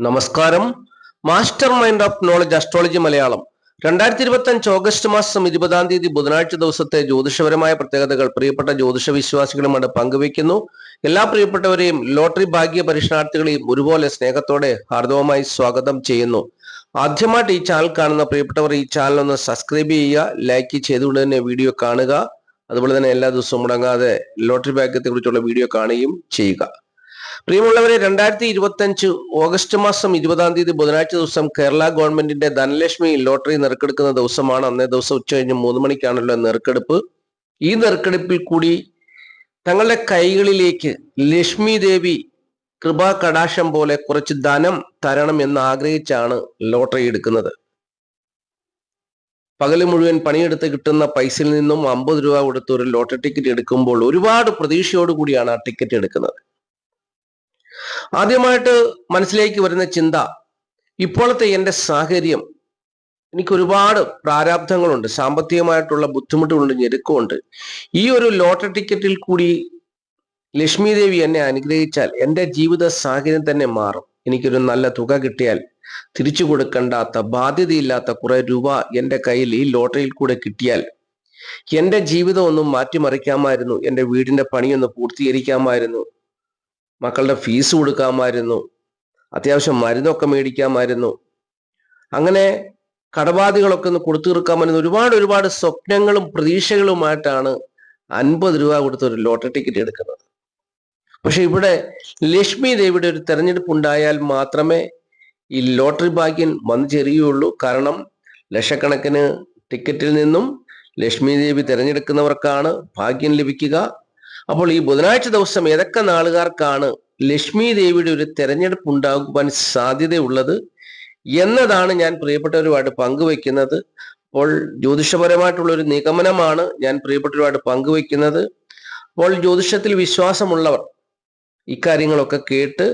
നമസ്കാരം. Master mind of knowledge astrology Malayalam 2025 August മാസം 20 ബുധനാഴ്ച ദിവസത്തെ ജ്യോതിഷപരമായ പ്രത്യേകതകൾ പ്രിയപ്പെട്ട ജ്യോതിഷ വിശ്വാസികളുമാണ് പങ്കുവയ്ക്കുന്നു. എല്ലാ പ്രിയപ്പെട്ടവരെയും ലോട്ടറി ഭാഗ്യ പരീക്ഷണാർത്ഥികളെയും ഒരുപോലെ സ്നേഹത്തോടെ ഹാർദവമായി സ്വാഗതം ചെയ്യുന്നു. ആദ്യമായിട്ട് ഈ ചാനൽ കാണുന്ന പ്രിയപ്പെട്ടവർ ഈ ചാനൽ ഒന്ന് സബ്സ്ക്രൈബ് ചെയ്യുക, ലൈക്ക് ചെയ്തുകൊണ്ട് തന്നെ വീഡിയോ കാണുക. അതുപോലെ തന്നെ എല്ലാ ദിവസവും മുടങ്ങാതെ ലോട്ടറി ഭാഗ്യത്തെ കുറിച്ചുള്ള വീഡിയോ കാണുകയും ചെയ്യുക. പ്രിയമുള്ളവരെ, 2025 ഓഗസ്റ്റ് മാസം 20 ബുധനാഴ്ച ദിവസം കേരള ഗവൺമെന്റിന്റെ ധനലക്ഷ്മി ലോട്ടറി നറുക്കെടുക്കുന്ന ദിവസമാണ്. അന്നേ ദിവസം ഉച്ചകഴിഞ്ഞ് 3 മണിക്കാണല്ലോ നറുക്കെടുപ്പ്. ഈ നറുക്കെടുപ്പിൽ കൂടി തങ്ങളുടെ കൈകളിലേക്ക് ലക്ഷ്മി ദേവി കൃപാ കടാശം പോലെ കുറച്ച് ധനം തരണം എന്ന് ആഗ്രഹിച്ചാണ് ലോട്ടറി എടുക്കുന്നത്. പകല് മുഴുവൻ പണിയെടുത്ത് കിട്ടുന്ന പൈസയിൽ നിന്നും 50 രൂപ കൊടുത്ത് ഒരു ലോട്ടറി ടിക്കറ്റ് എടുക്കുമ്പോൾ ഒരുപാട് പ്രതീക്ഷയോടുകൂടിയാണ് ആ ടിക്കറ്റ് എടുക്കുന്നത്. ആദ്യമായിട്ട് മനസ്സിലേക്ക് വരുന്ന ചിന്ത, ഇപ്പോഴത്തെ എൻ്റെ സാഹചര്യം, എനിക്ക് ഒരുപാട് പ്രാരാബ്ധങ്ങളുണ്ട്, സാമ്പത്തികമായിട്ടുള്ള ബുദ്ധിമുട്ടുകളുണ്ട്, ഞെരുക്കമുണ്ട്. ഈ ഒരു ലോട്ടറി ടിക്കറ്റിൽ കൂടി ലക്ഷ്മി ദേവി എന്നെ അനുഗ്രഹിച്ചാൽ എൻ്റെ ജീവിത സാഹചര്യം തന്നെ മാറും. എനിക്കൊരു നല്ല തുക കിട്ടിയാൽ തിരിച്ചു കൊടുക്കേണ്ടാത്ത, ബാധ്യതയില്ലാത്ത കുറെ രൂപ എൻ്റെ കയ്യിൽ ഈ ലോട്ടറിയിൽ കൂടെ കിട്ടിയാൽ എൻ്റെ ജീവിതം ഒന്നും മാറ്റിമറിക്കാമായിരുന്നു. എൻ്റെ വീടിൻ്റെ പണിയൊന്ന് പൂർത്തീകരിക്കാമായിരുന്നു, മക്കളുടെ ഫീസ് കൊടുക്കാമായിരുന്നു, അത്യാവശ്യം മരുന്നൊക്കെ മേടിക്കാമായിരുന്നു, അങ്ങനെ കടബാധ്യതകളൊക്കെ ഒന്ന് കൊടുത്തു തീർക്കാമായിരുന്നു. ഒരുപാട് സ്വപ്നങ്ങളും പ്രതീക്ഷകളുമായിട്ടാണ് 50 രൂപ കൊടുത്ത് ഒരു ലോട്ടറി ടിക്കറ്റ് എടുക്കുന്നത്. പക്ഷെ ഇവിടെ ലക്ഷ്മി ദേവിയുടെ ഒരു തെരഞ്ഞെടുപ്പ് ഉണ്ടായാൽ മാത്രമേ ഈ ലോട്ടറി ഭാഗ്യം വന്നു ചേരുകയുള്ളൂ. കാരണം ലക്ഷക്കണക്കിന് ടിക്കറ്റിൽ നിന്നും ലക്ഷ്മി ദേവി തിരഞ്ഞെടുക്കുന്നവർക്കാണ് ഭാഗ്യം ലഭിക്കുക. അപ്പോൾ ഈ ബുധനാഴ്ച ദിവസം ഏതൊക്കെ നാളുകാർക്കാണ് ലക്ഷ്മി ദേവിയുടെ ഒരു തെരഞ്ഞെടുപ്പ് ഉണ്ടാകുവാൻ സാധ്യതയുള്ളത് എന്നതാണ് ഞാൻ പ്രിയപ്പെട്ടവരുമായിട്ട് പങ്കുവെക്കുന്നത്. അപ്പോൾ ജ്യോതിഷപരമായിട്ടുള്ള ഒരു നിഗമനമാണ് ഞാൻ പ്രിയപ്പെട്ടവരുമായിട്ട് പങ്കുവെക്കുന്നത്. അപ്പോൾ ജ്യോതിഷത്തിൽ വിശ്വാസമുള്ളവർ ഇക്കാര്യങ്ങളൊക്കെ കേട്ട്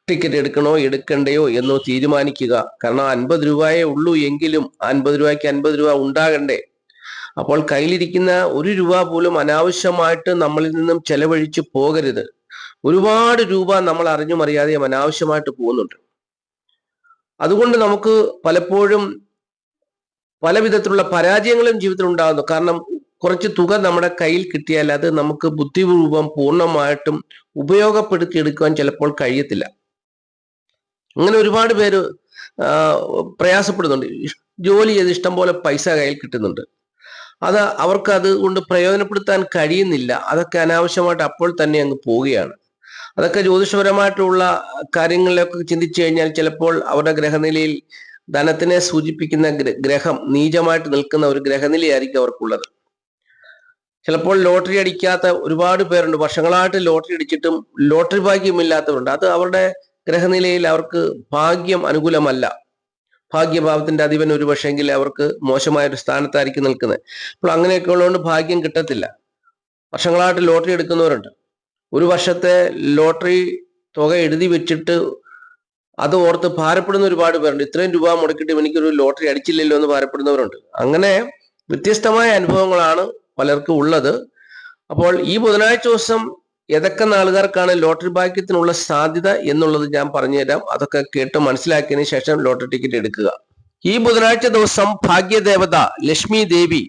ടിക്കറ്റ് എടുക്കണോ എടുക്കണ്ടയോ എന്നോ തീരുമാനിക്കുക. കാരണം 50 രൂപയേ ഉള്ളൂ എങ്കിലും 50 രൂപയ്ക്ക് 50 രൂപ ഉണ്ടാകണ്ടേ. അപ്പോൾ കയ്യിലിരിക്കുന്ന 1 രൂപ പോലും അനാവശ്യമായിട്ട് നമ്മളിൽ നിന്നും ചെലവഴിച്ച് പോകരുത്. ഒരുപാട് രൂപ നമ്മൾ അറിഞ്ഞും അറിയാതെയും അനാവശ്യമായിട്ട് പോകുന്നുണ്ട്. അതുകൊണ്ട് നമുക്ക് പലപ്പോഴും പല വിധത്തിലുള്ള പരാജയങ്ങളും ജീവിതത്തിൽ ഉണ്ടാകുന്നു. കാരണം കുറച്ച് തുക നമ്മുടെ കയ്യിൽ കിട്ടിയാൽ അത് നമുക്ക് ബുദ്ധിപൂർവം പൂർണ്ണമായിട്ടും ഉപയോഗപ്പെടുത്തിയെടുക്കുവാൻ ചിലപ്പോൾ കഴിയത്തില്ല. അങ്ങനെ ഒരുപാട് പേര് പ്രയാസപ്പെടുന്നുണ്ട്. ജോലി ചെയ്ത് ഇഷ്ടം പോലെ പൈസ കയ്യിൽ കിട്ടുന്നുണ്ട്, അത് അവർക്ക് അതുകൊണ്ട് പ്രയോജനപ്പെടുത്താൻ കഴിയുന്നില്ല. അതൊക്കെ അനാവശ്യമായിട്ട് അപ്പോൾ തന്നെ അങ്ങ് പോവുകയാണ്. അതൊക്കെ ജ്യോതിഷപരമായിട്ടുള്ള കാര്യങ്ങളിലൊക്കെ ചിന്തിച്ചു കഴിഞ്ഞാൽ ചിലപ്പോൾ അവരുടെ ഗ്രഹനിലയിൽ ധനത്തിനെ സൂചിപ്പിക്കുന്ന ഗ്രഹം നീചമായിട്ട് നിൽക്കുന്ന ഒരു ഗ്രഹനിലയായിരിക്കും അവർക്കുള്ളത്. ചിലപ്പോൾ ലോട്ടറി അടിക്കാത്ത ഒരുപാട് പേരുണ്ട്, വർഷങ്ങളായിട്ട് ലോട്ടറി അടിച്ചിട്ടും ലോട്ടറി ഭാഗ്യമില്ലാത്തവരുണ്ട്. അത് അവരുടെ ഗ്രഹനിലയിൽ അവർക്ക് ഭാഗ്യം അനുകൂലമല്ല. ഭാഗ്യഭാവത്തിന്റെ അധിപൻ ഒരു പക്ഷെങ്കിൽ അവർക്ക് മോശമായ ഒരു സ്ഥാനത്തായിരിക്കും നിൽക്കുന്നത്. അപ്പോൾ അങ്ങനെയൊക്കെ ഉള്ളതുകൊണ്ട് ഭാഗ്യം കിട്ടത്തില്ല. വർഷങ്ങളായിട്ട് ലോട്ടറി എടുക്കുന്നവരുണ്ട്. ഒരു വർഷത്തെ ലോട്ടറി തുക എഴുതി വെച്ചിട്ട് അത് ഓർത്ത് ഭാരപ്പെടുന്ന ഒരുപാട് പേരുണ്ട്. ഇത്രയും രൂപ മുടക്കിയിട്ട് എനിക്കൊരു ലോട്ടറി അടിച്ചില്ലല്ലോ എന്ന് ഭാരപ്പെടുന്നവരുണ്ട്. അങ്ങനെ വ്യത്യസ്തമായ അനുഭവങ്ങളാണ് പലർക്കും ഉള്ളത്. അപ്പോൾ ഈ ബുധനാഴ്ച ദിവസം ഏതൊക്കെ നാളുകാർക്കാണ് ലോട്ടറി ഭാഗ്യത്തിനുള്ള സാധ്യത എന്നുള്ളത് ഞാൻ പറഞ്ഞുതരാം. അതൊക്കെ കേട്ട് മനസ്സിലാക്കിയതിനു ശേഷം ലോട്ടറി ടിക്കറ്റ് എടുക്കുക. ഈ ബുധനാഴ്ച ദിവസം ഭാഗ്യദേവത ലക്ഷ്മി ദേവി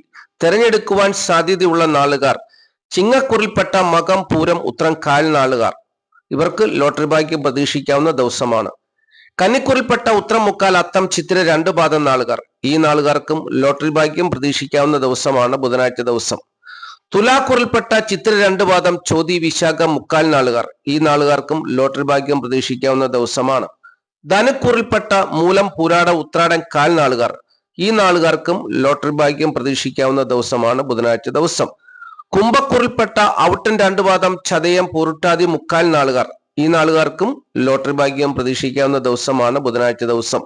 തെരഞ്ഞെടുക്കുവാൻ സാധ്യതയുള്ള നാളുകാർ ചിങ്ങക്കുറിൽപ്പെട്ട മകം, പൂരം, ഉത്രം, കാൽ നാളുകാർ. ഇവർക്ക് ലോട്ടറി ഭാഗ്യം പ്രതീക്ഷിക്കാവുന്ന ദിവസമാണ്. കന്നിക്കുറിൽപ്പെട്ട ഉത്രം, മുക്കാൽ, അത്തം, ചിത്തിര 2 പാദം നാളുകാർ. ഈ നാളുകാർക്കും ലോട്ടറി ഭാഗ്യം പ്രതീക്ഷിക്കാവുന്ന ദിവസമാണ് ബുധനാഴ്ച ദിവസം. തുലാക്കുറിൽപ്പെട്ട ചിത്തിര 2 പാദം, ചോതി, വിശാഖ, മുക്കാൽ നാളുകാർ. ഈ നാളുകാർക്കും ലോട്ടറി ഭാഗ്യം പ്രതീക്ഷിക്കാവുന്ന ദിവസമാണ്. ധനുക്കുറിൽപ്പെട്ട മൂലം, പൂരാട, ഉത്രാടൻ, കാൽ നാളുകാർ. ഈ നാളുകാർക്കും ലോട്ടറി ഭാഗ്യം പ്രതീക്ഷിക്കാവുന്ന ദിവസമാണ് ബുധനാഴ്ച ദിവസം. കുംഭക്കുറിൽപ്പെട്ട ഔട്ടൻ 2 പാദം, ചതയം, പൂരുട്ടാതി, മുക്കാൽ നാളുകാർ. ഈ നാളുകാർക്കും ലോട്ടറി ഭാഗ്യം പ്രതീക്ഷിക്കാവുന്ന ദിവസമാണ് ബുധനാഴ്ച ദിവസം.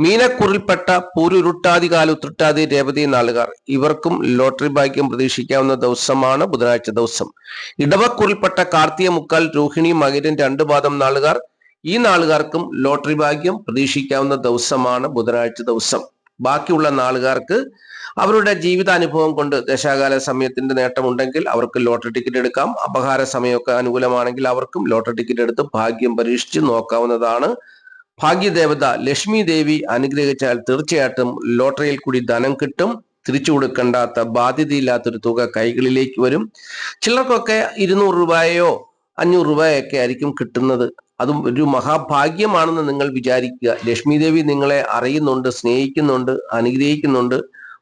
മീനക്കുറിൽപ്പെട്ട പൂരുരുട്ടാതി, കാൽ, ഉത്രട്ടാതി, രേവതി നാളുകാർ. ഇവർക്കും ലോട്ടറി ഭാഗ്യം പ്രതീക്ഷിക്കാവുന്ന ദിവസമാണ് ബുധനാഴ്ച ദിവസം. ഇടവക്കുറിൽപ്പെട്ട കാർത്തിക, മുക്കാൽ, രോഹിണി, മകരൻ 2 പാദം നാളുകാർ. ഈ നാളുകാർക്കും ലോട്ടറി ഭാഗ്യം പ്രതീക്ഷിക്കാവുന്ന ദിവസമാണ് ബുധനാഴ്ച ദിവസം. ബാക്കിയുള്ള നാളുകാർക്ക് അവരുടെ ജീവിതാനുഭവം കൊണ്ട് ദശാകാല സമയത്തിന്റെ നേട്ടമുണ്ടെങ്കിൽ അവർക്ക് ലോട്ടറി ടിക്കറ്റ് എടുക്കാം. അപഹാര സമയമൊക്കെ അനുകൂലമാണെങ്കിൽ അവർക്കും ലോട്ടറി ടിക്കറ്റ് എടുത്ത് ഭാഗ്യം പരീക്ഷിച്ച് നോക്കാവുന്നതാണ്. ഭാഗ്യദേവത ലക്ഷ്മി ദേവി അനുഗ്രഹിച്ചാൽ തീർച്ചയായിട്ടും ലോട്ടറിയിൽ കൂടി ധനം കിട്ടും. തിരിച്ചു കൊടുക്കേണ്ടാത്ത ബാധ്യതയില്ലാത്തൊരു തുക കൈകളിലേക്ക് വരും. ചിലർക്കൊക്കെ 200 രൂപയോ 500 രൂപയൊക്കെ ആയിരിക്കും കിട്ടുന്നത്. അതും ഒരു മഹാഭാഗ്യമാണെന്ന് നിങ്ങൾ വിചാരിക്കുക. ലക്ഷ്മി ദേവി നിങ്ങളെ അറിയുന്നുണ്ട്, സ്നേഹിക്കുന്നുണ്ട്, അനുഗ്രഹിക്കുന്നുണ്ട്.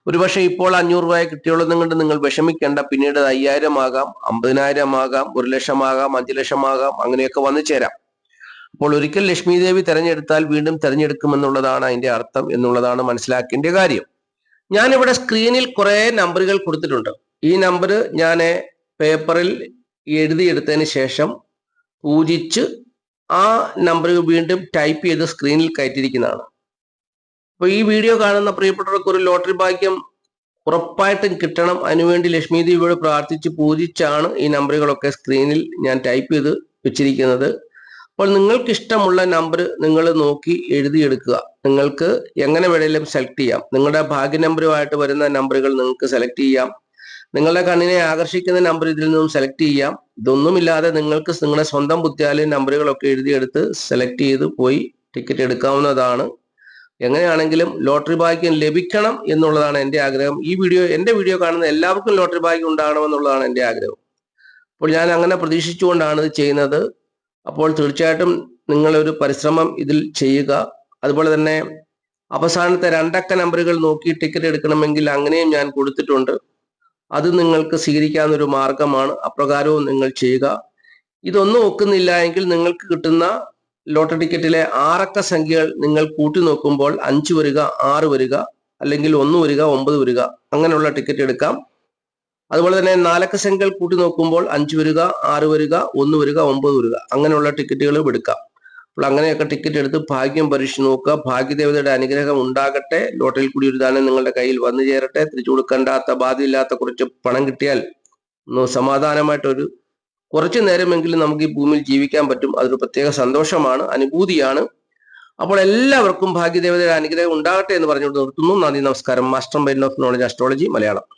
ഒരുപക്ഷെ ഇപ്പോൾ 500 രൂപയെ കിട്ടിയുള്ളതും കൊണ്ട് നിങ്ങൾ വിഷമിക്കേണ്ട. പിന്നീട് 5000 ആകാം, 50,000 ആകാം, 1,00,000 ആകാം, 5,00,000 ആകാം, അങ്ങനെയൊക്കെ വന്നു ചേരാം. അപ്പോൾ ഒരിക്കൽ ലക്ഷ്മി ദേവി തെരഞ്ഞെടുത്താൽ വീണ്ടും തെരഞ്ഞെടുക്കുമെന്നുള്ളതാണ് അതിന്റെ അർത്ഥം എന്നുള്ളതാണ് മനസ്സിലാക്കേണ്ട കാര്യം. ഞാനിവിടെ സ്ക്രീനിൽ കുറെ നമ്പറുകൾ കൊടുത്തിട്ടുണ്ട്. ഈ നമ്പർ ഞാൻ പേപ്പറിൽ എഴുതിയെടുത്തതിന് ശേഷം പൂജിച്ച് ആ നമ്പറുകൾ വീണ്ടും ടൈപ്പ് ചെയ്ത് സ്ക്രീനിൽ കയറ്റിയിരിക്കുന്നതാണ്. അപ്പോൾ ഈ വീഡിയോ കാണുന്ന പ്രിയപ്പെട്ടവർക്ക് ഒരു ലോട്ടറി ഭാഗ്യം ഉറപ്പായിട്ടും കിട്ടണം. അതിനുവേണ്ടി ലക്ഷ്മി ദേവിയോട് പ്രാർത്ഥിച്ച് പൂജിച്ചാണ് ഈ നമ്പറുകളൊക്കെ സ്ക്രീനിൽ ഞാൻ ടൈപ്പ് ചെയ്ത് വെച്ചിരിക്കുന്നത്. അപ്പോൾ നിങ്ങൾക്ക് ഇഷ്ടമുള്ള നമ്പർ നിങ്ങൾ നോക്കി എഴുതിയെടുക്കുക. നിങ്ങൾക്ക് എങ്ങനെ വേണേലും സെലക്ട് ചെയ്യാം. നിങ്ങളുടെ ഭാഗ്യ നമ്പറുമായിട്ട് വരുന്ന നമ്പറുകൾ നിങ്ങൾക്ക് സെലക്ട് ചെയ്യാം. നിങ്ങളുടെ കണ്ണിനെ ആകർഷിക്കുന്ന നമ്പർ ഇതിൽ നിന്നും സെലക്ട് ചെയ്യാം. ഇതൊന്നുമില്ലാതെ നിങ്ങൾക്ക് നിങ്ങളുടെ സ്വന്തം ബുദ്ധിയാലെ നമ്പറുകളൊക്കെ എഴുതിയെടുത്ത് സെലക്ട് ചെയ്ത് പോയി ടിക്കറ്റ് എടുക്കാവുന്നതാണ്. എങ്ങനെയാണെങ്കിലും ലോട്ടറി ഭാഗ്യം ലഭിക്കണം എന്നുള്ളതാണ് എൻ്റെ ആഗ്രഹം. എൻ്റെ വീഡിയോ കാണുന്ന എല്ലാവർക്കും ലോട്ടറി ഭാഗ്യം ഉണ്ടാകണമെന്നുള്ളതാണ് എൻ്റെ ആഗ്രഹം. അപ്പോൾ ഞാൻ അങ്ങനെ പ്രതീക്ഷിച്ചുകൊണ്ടാണ് ഇത് ചെയ്യുന്നത്. അപ്പോൾ തീർച്ചയായിട്ടും നിങ്ങളൊരു പരിശ്രമം ഇതിൽ ചെയ്യുക. അതുപോലെ തന്നെ അവസാനത്തെ 2 അക്ക നമ്പറുകൾ നോക്കി ടിക്കറ്റ് എടുക്കണമെങ്കിൽ അങ്ങനെയും ഞാൻ കൊടുത്തിട്ടുണ്ട്. അത് നിങ്ങൾക്ക് സ്വീകരിക്കാവുന്ന ഒരു മാർഗമാണ്. അപ്രകാരവും നിങ്ങൾ ചെയ്യുക. ഇതൊന്നും ഒക്കുന്നില്ല എങ്കിൽ നിങ്ങൾക്ക് കിട്ടുന്ന ലോട്ടറി ടിക്കറ്റിലെ 6 അക്ക സംഖ്യകൾ നിങ്ങൾ കൂട്ടി നോക്കുമ്പോൾ 5 വരിക, 6 വരിക, അല്ലെങ്കിൽ 1 വരിക, 9 വരിക, അങ്ങനെയുള്ള ടിക്കറ്റ് എടുക്കാം. അതുപോലെ തന്നെ 4 അക്ക സംഖ്യകൾ കൂട്ടി നോക്കുമ്പോൾ 5 വരിക, 6 വരിക, 1 വരിക, 9 വരിക, അങ്ങനെയുള്ള ടിക്കറ്റുകളും എടുക്കാം. അപ്പോൾ അങ്ങനെയൊക്കെ ടിക്കറ്റ് എടുത്ത് ഭാഗ്യം പരീക്ഷിച്ച് നോക്കുക. ഭാഗ്യദേവതയുടെ അനുഗ്രഹം ഉണ്ടാകട്ടെ. ലോട്ടറിയിൽ കൂടി ഒരു ദാനം നിങ്ങളുടെ കയ്യിൽ വന്നു ചേരട്ടെ. തിരിച്ചു കൊടുക്കേണ്ടാത്ത ബാധ്യമില്ലാത്ത കുറച്ച് പണം കിട്ടിയാൽ സമാധാനമായിട്ടൊരു കുറച്ചു നേരമെങ്കിലും നമുക്ക് ഈ ഭൂമിയിൽ ജീവിക്കാൻ പറ്റും. അതൊരു പ്രത്യേക സന്തോഷമാണ്, അനുഭൂതിയാണ്. അപ്പോൾ എല്ലാവർക്കും ഭാഗ്യദേവതയുടെ അനുഗ്രഹം ഉണ്ടാകട്ടെ എന്ന് പറഞ്ഞുകൊണ്ട് നിർത്തുന്നു. നന്ദി, നമസ്കാരം. Master mind of knowledge astrology Malayalam.